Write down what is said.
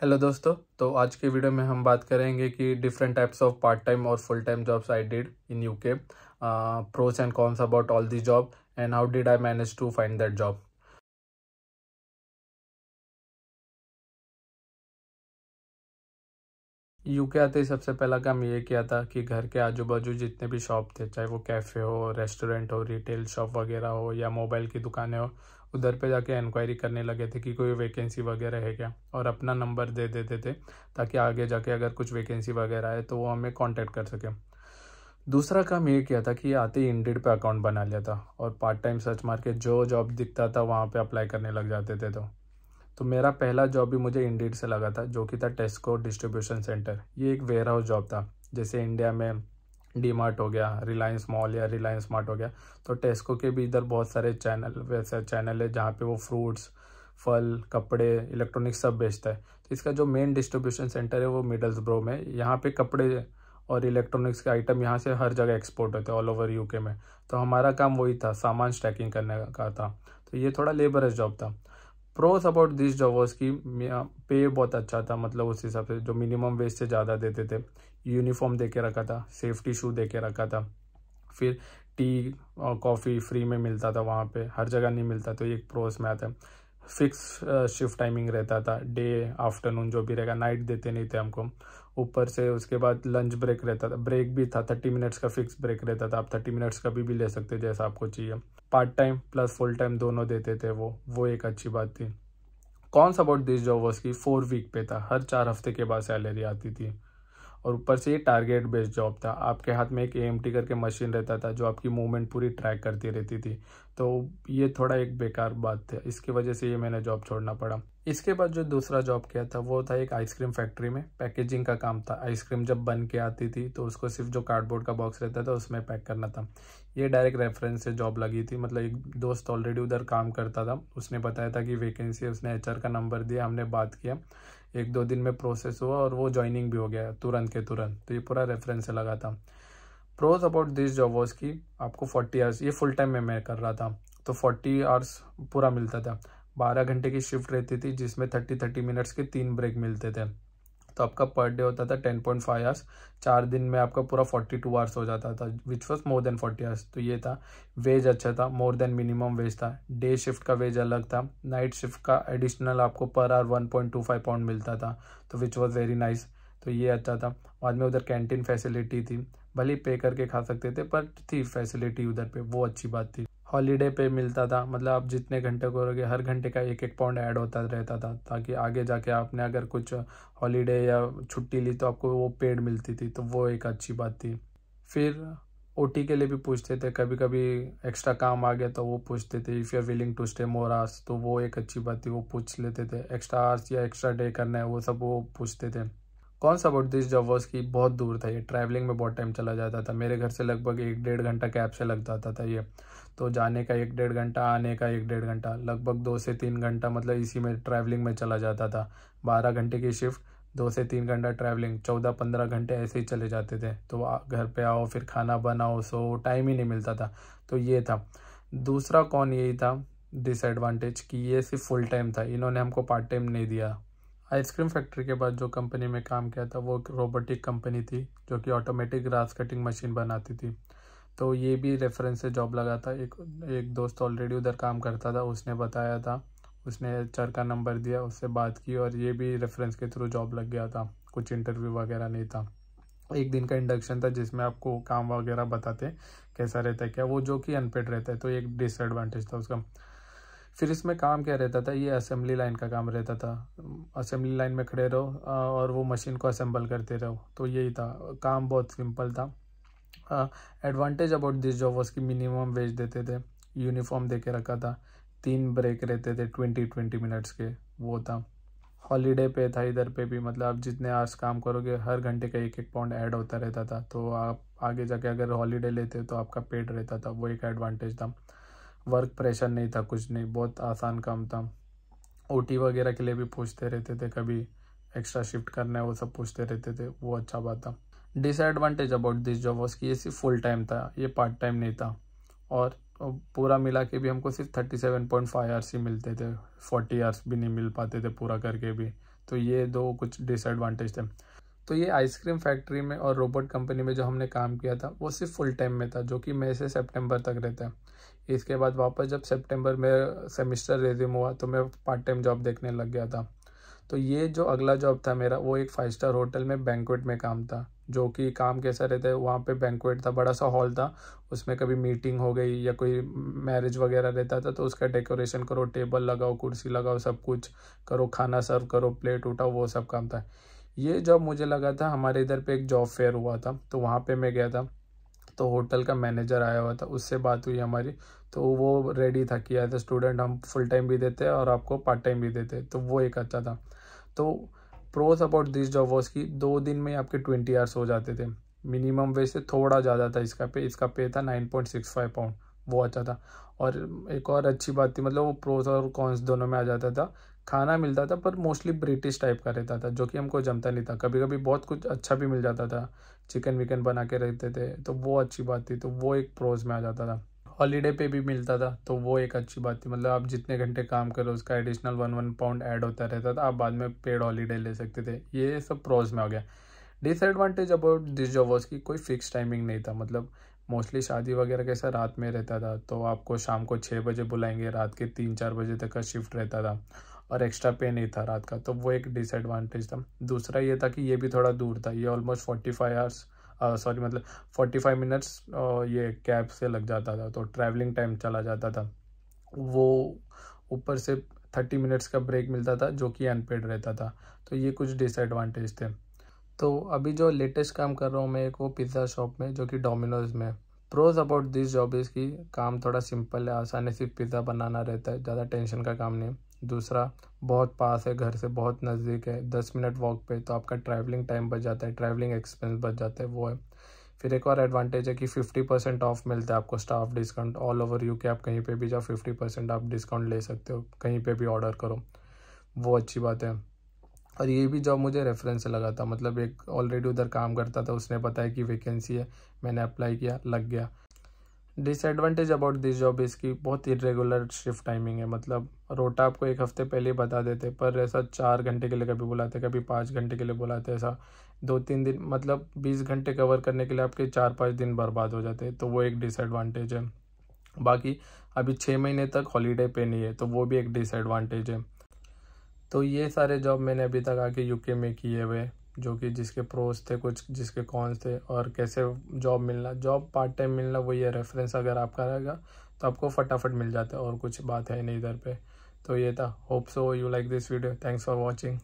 Hello दोस्तों, तो आज के वीडियो में हम बात करेंगे कि different types of part time और full time jobs I did in UK, pros and cons about all the job and how did I manage to find that job. UK आते ही सबसे पहला काम ये किया था कि घर के आजू बाजू जितने भी शॉप थे, चाहे वो कैफ़े हो, रेस्टोरेंट हो, रिटेल शॉप वगैरह हो या मोबाइल की दुकानें हो, उधर पे जाके इंक्वायरी करने लगे थे कि कोई वैकेंसी वगैरह है क्या, और अपना नंबर दे देते थे ताकि आगे जाके अगर कुछ वैकेंसी वगैरह आए तो वो हमें कांटेक्ट कर सके। दूसरा काम ये किया था कि आते ही इंडीड पे अकाउंट बना लिया था और पार्ट टाइम सर्च मार के जो जॉब दिखता था वहाँ पे अप्लाई करने लग जाते थे। तो मेरा पहला जॉब भी मुझे इंडीड से लगा था, जो कि था टेस्को डिस्ट्रीब्यूशन सेंटर। ये एक वेयर हाउस जॉब था। जैसे इंडिया में डी मार्ट हो गया, रिलायंस मॉल या रिलायंस मार्ट हो गया, तो टेस्को के भी इधर बहुत सारे चैनल वैसे चैनल है जहाँ पे वो फ्रूट्स, फल, कपड़े, इलेक्ट्रॉनिक्स सब बेचता है। तो इसका जो मेन डिस्ट्रीब्यूशन सेंटर है वो मिडल्सब्रो में। यहाँ पे कपड़े और इलेक्ट्रॉनिक्स के आइटम यहाँ से हर जगह एक्सपोर्ट होते हैं ऑल ओवर यूके में। तो हमारा काम वही था, सामान स्टैकिंग करने का था। तो ये थोड़ा लेबरस जॉब था। Pros about this job was की पे बहुत अच्छा था, मतलब उस हिसाब से जो मिनिमम वेज से ज़्यादा देते थे। यूनिफॉर्म दे के रखा था, सेफ्टी शू दे के रखा था, फिर टी और कॉफ़ी फ्री में मिलता था, वहाँ पे हर जगह नहीं मिलता। तो ये एक प्रोस में आता है। फिक्स शिफ्ट टाइमिंग रहता था, डे आफ्टरनून जो भी रहेगा, नाइट देते नहीं थे हमको। ऊपर से उसके बाद लंच ब्रेक रहता था, ब्रेक भी था, 30 मिनट्स का फिक्स ब्रेक रहता था। आप 30 मिनट्स का भी ले सकते जैसा आपको चाहिए। Part time plus full time दोनों देते थे वो एक अच्छी बात थी। कौन सा अबाउट दिस जॉब वॉज की 4 वीक पे था, हर 4 हफ्ते के बाद सैलरी आती थी। और ऊपर से ये टारगेट बेस्ड जॉब था। आपके हाथ में एक एएमटी करके मशीन रहता था जो आपकी मूवमेंट पूरी ट्रैक करती रहती थी। तो ये थोड़ा एक बेकार बात थी, इसकी वजह से ये मैंने जॉब छोड़ना पड़ा। इसके बाद जो दूसरा जॉब किया था वो था एक आइसक्रीम फैक्ट्री में, पैकेजिंग का काम था। आइसक्रीम जब बन के आती थी तो उसको सिर्फ जो कार्डबोर्ड का बॉक्स रहता था उसमें पैक करना था। ये डायरेक्ट रेफरेंस से जॉब लगी थी, मतलब एक दोस्त ऑलरेडी उधर काम करता था, उसने बताया था कि वैकेंसी है, उसने एचआर का नंबर दिया, हमने बात किया, 1-2 दिन में प्रोसेस हुआ और वो ज्वाइनिंग भी हो गया तुरंत के तुरंत। तो ये पूरा रेफरेंस से लगा था। Pros about this job was की आपको 40 आवर्स, ये फुल टाइम में मैं कर रहा था, तो 40 आवर्स पूरा मिलता था। 12 घंटे की शिफ्ट रहती थी जिसमें 30 मिनट्स के 3 ब्रेक मिलते थे। तो आपका पर डे होता था 10.5 आवर्स। 4 दिन में आपका पूरा 42 आवर्स हो जाता था, which was more than 40 hours. तो ये था। वेज अच्छा था, मोर देन मिनिमम वेज था। डे शिफ्ट का वेज अलग था, नाइट शिफ्ट का एडिशनल आपको पर आवर 1.25 पाउंड मिलता था, तो विच वॉज वेरी नाइस। तो ये अच्छा था। बाद में उधर कैंटीन फैसिलिटी थी, भले पे करके खा सकते थे पर थी फैसिलिटी उधर पे, वो अच्छी बात थी। हॉलीडे पे मिलता था, मतलब आप जितने घंटे करोगे हर घंटे का 1-1 पाउंड ऐड होता रहता था, ताकि आगे जाके आपने अगर कुछ हॉलीडे या छुट्टी ली तो आपको वो पेड मिलती थी, तो वो एक अच्छी बात थी। फिर ओटी के लिए भी पूछते थे, कभी कभी एक्स्ट्रा काम आ गया तो वो पूछते थे, if you are willing to stay more hours, तो वो एक अच्छी बात थी, वो पूछ लेते थे। एक्स्ट्रा आवर्स या एक्स्ट्रा डे करना है वो सब वो पूछते थे। कौन सा अबाउट दिस जॉब वॉज की बहुत दूर था, ये ट्रैवलिंग में बहुत टाइम चला जाता था। मेरे घर से लगभग 1-1.5 घंटा कैब से लग जाता था ये। तो जाने का 1-1.5 घंटा, आने का 1-1.5 घंटा, लगभग 2 से 3 घंटा मतलब इसी में ट्रैवलिंग में चला जाता था। 12 घंटे की शिफ्ट, 2 से 3 घंटा ट्रैवलिंग, 14-15 घंटे ऐसे ही चले जाते थे। तो घर पे आओ, फिर खाना बनाओ, सो टाइम ही नहीं मिलता था। तो ये था। दूसरा कौन यही था डिसएडवांटेज कि ये सिर्फ फुल टाइम था, इन्होंने हमको पार्ट टाइम नहीं दिया। आइसक्रीम फैक्ट्री के बाद जो कंपनी में काम किया था वो एक रोबोटिक कंपनी थी जो कि ऑटोमेटिक ग्रास कटिंग मशीन बनाती थी। तो ये भी रेफरेंस से जॉब लगा था। एक दोस्त ऑलरेडी उधर काम करता था, उसने बताया था, उसने एचआर का नंबर दिया, उससे बात की और ये भी रेफरेंस के थ्रू जॉब लग गया था। कुछ इंटरव्यू वगैरह नहीं था, 1 दिन का इंडक्शन था जिसमें आपको काम वगैरह बताते कैसा रहता है क्या, वो जो कि अनपेड रहता है, तो एक डिसएडवांटेज था उसका। फिर इसमें काम क्या रहता था, ये असेंबली लाइन का काम रहता था। असेंबली लाइन में खड़े रहो और वो मशीन को असेंबल करते रहो, तो यही था। काम बहुत सिंपल था। Advantage about this job was की मिनिमम वेज देते थे, यूनिफॉर्म दे के रखा था, 3 ब्रेक रहते थे 20-20 मिनट्स के, वो था। हॉलीडे पे था इधर पे भी, मतलब आप जितने आवर्स काम करोगे हर घंटे का 1-1 पाउंड ऐड होता रहता था। तो आप आगे जाके अगर हॉलीडे लेते तो आपका पेड रहता था, वो एक एडवांटेज था। वर्क प्रेशर नहीं था, कुछ नहीं, बहुत आसान काम था। ओटी वगैरह के लिए भी पूछते रहते थे, कभी एक्स्ट्रा शिफ्ट करना है वो सब पूछते रहते थे, वो अच्छा बात था। Disadvantage about this job was कि ये सिर्फ फुल टाइम था, ये पार्ट टाइम नहीं था। और पूरा मिला के भी हमको सिर्फ 37.5 आवर्स ही मिलते थे, 40 आवर्स भी नहीं मिल पाते थे पूरा करके भी। तो ये 2 कुछ डिसएडवांटेज थे। तो ये आइसक्रीम फैक्ट्री में और रोबोट कंपनी में जो हमने काम किया था वो सिर्फ फुल टाइम में था, जो कि मई से सितंबर तक रहता है। इसके बाद वापस जब सितंबर में सेमेस्टर रिज्यूम हुआ तो मैं पार्ट टाइम जॉब देखने लग गया था। तो ये जो अगला जॉब था मेरा वो एक 5 स्टार होटल में बैंक्वेट में काम था, जो कि काम कैसा रहता है, वहाँ पे बैंक्वेट था, बड़ा सा हॉल था, उसमें कभी मीटिंग हो गई या कोई मैरिज वगैरह रहता था तो उसका डेकोरेशन करो, टेबल लगाओ, कुर्सी लगाओ, सब कुछ करो, खाना सर्व करो, प्लेट उठाओ, वो सब काम था। ये जॉब मुझे लगा था, हमारे इधर पे एक जॉब फेयर हुआ था तो वहाँ पे मैं गया था, तो होटल का मैनेजर आया हुआ था, उससे बात हुई हमारी, तो वो रेडी था कि एज ए स्टूडेंट हम फुल टाइम भी देते हैं और आपको पार्ट टाइम भी देते हैं, तो वो एक अच्छा था। तो pros about this job was की 2 दिन में आपके 20 आवर्स हो जाते थे मिनिमम, वैसे थोड़ा ज़्यादा था इसका पे था 9.65 पाउंड, वो अच्छा था। और एक और अच्छी बात थी, मतलब वो प्रोस और कॉन्स दोनों में आ जाता था, खाना मिलता था पर मोस्टली ब्रिटिश टाइप का रहता था, जो कि हमको जमता नहीं था। कभी कभी बहुत कुछ अच्छा भी मिल जाता था, चिकन विकन बना के रहते थे, तो वो अच्छी बात थी, तो वो एक प्रोज में आ जाता था। हॉलीडे पे भी मिलता था, तो वो एक अच्छी बात थी, मतलब आप जितने घंटे काम करो उसका एडिशनल 1 पाउंड ऐड होता रहता था, आप बाद में पेड हॉलीडे ले सकते थे। ये सब प्रोज में आ गया। Disadvantage about this job was की कोई फिक्स टाइमिंग नहीं था, मतलब मोस्टली शादी वगैरह कैसा रात में रहता था, तो आपको शाम को 6 बजे बुलाएंगे, रात के 3-4 बजे तक का शिफ्ट रहता था और एक्स्ट्रा पे नहीं था रात का, तो वो एक डिसएडवांटेज था। दूसरा ये था कि ये भी थोड़ा दूर था, ये ऑलमोस्ट 45 मिनट्स ये कैब से लग जाता था, तो ट्रैवलिंग टाइम चला जाता था। वो ऊपर से 30 मिनट्स का ब्रेक मिलता था जो कि अनपेड रहता था, तो ये कुछ डिसएडवांटेज थे। तो अभी जो लेटेस्ट काम कर रहा हूँ मैं, एक वो पिज़्ज़ा शॉप में जो कि डोमिनोज़ में। Pros about this job is की काम थोड़ा सिंपल है, आसानी से पिज़्ज़ा बनाना रहता है, ज़्यादा टेंशन का काम नहीं है। दूसरा, बहुत पास है, घर से बहुत नज़दीक है, 10 मिनट वॉक पे, तो आपका ट्रैवलिंग टाइम बच जाता है, ट्रैवलिंग एक्सपेंस बच जाता है, वो है। फिर एक और एडवांटेज है कि 50% ऑफ मिलता है आपको, staff discount all over UK, आप कहीं पे भी जाओ 50% आप डिस्काउंट ले सकते हो, कहीं पे भी ऑर्डर करो, वो अच्छी बात है। और ये भी जॉब मुझे रेफरेंस से लगा था, मतलब एक ऑलरेडी उधर काम करता था, उसने बताया कि वैकेंसी है, मैंने अप्लाई किया, लग गया। डिसएडवांटेज अबाउट दिस जॉब इसकी बहुत इरेगुलर शिफ्ट टाइमिंग है, मतलब रोटा आपको एक हफ्ते पहले ही बता देते, पर ऐसा 4 घंटे के लिए कभी बुलाते, कभी 5 घंटे के लिए बुलाते, ऐसा 2-3 दिन, मतलब 20 घंटे कवर करने के लिए आपके 4-5 दिन बर्बाद हो जाते, तो वो एक डिसएडवांटेज है। बाकी अभी 6 महीने तक हॉलीडे पे नहीं है, तो वो भी एक डिसएडवांटेज है। तो ये सारे जॉब मैंने अभी तक आके यूके में किए हुए, जो कि जिसके प्रोस थे, कुछ जिसके कॉन्स थे, और कैसे जॉब पार्ट टाइम मिलना, वही है, रेफरेंस अगर आपका रहेगा तो आपको फटाफट मिल जाता है, और कुछ बात है नहीं इधर पे। तो ये था। Hope so you like this video. Thanks for watching.